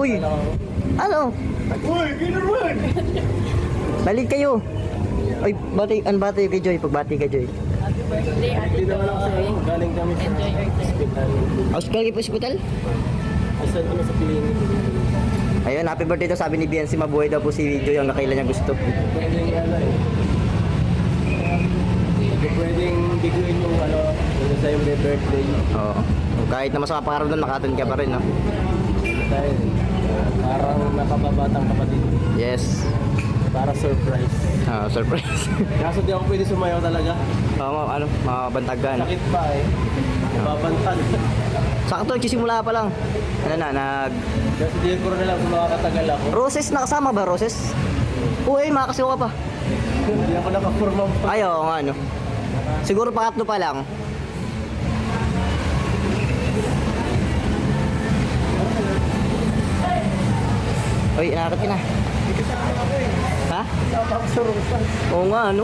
Uy! Ano? Uy, ginawan! Balik kayo. Ay, bati kay Joy. Pagbati kay Joy. Happy birthday, Ate Hindi naman ako sa Joy. galing kami sa Enjoy your time. hospital. Hospital kayo po hospital? Isa naman sa clinic. Ayun, happy birthday daw sabi ni Biancy. Mabuhay daw po si Joy ang nakailan niya gusto. Pwedeng ano eh. Pwedeng biguin yung ano, yung sa yung birthday. Oo. Kahit na masama pangarap doon, makatan ka pa rin, no? Dahil parang nakababatang kapatid. Yes. Para surprise. Surprise. Kaso di ako pwede sumayaw talaga. Oo, ano, makabantagan. Sakit pa eh. Babantag. Sakto, nagsisimula pa lang. Ano na, Kasi di ko rin alam kung makakatagal ako. Roses, nakasama ba, Roses? Uy, makakasiwa ka pa. Hindi ako nakapurma pa. Ay, oo nga, ano. Siguro pangatlo pa lang. Uy, nakakit ka na. Ha? Kasama ako sa Rosas. Oo nga, ano.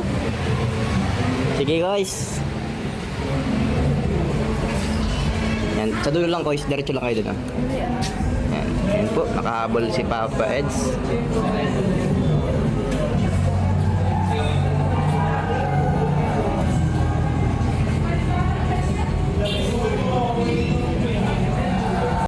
Sige, guys. Yan, sa dulo lang, guys. Diretso lang kayo dun, ah. Yan, yan po, nakahabol si Papa Eds.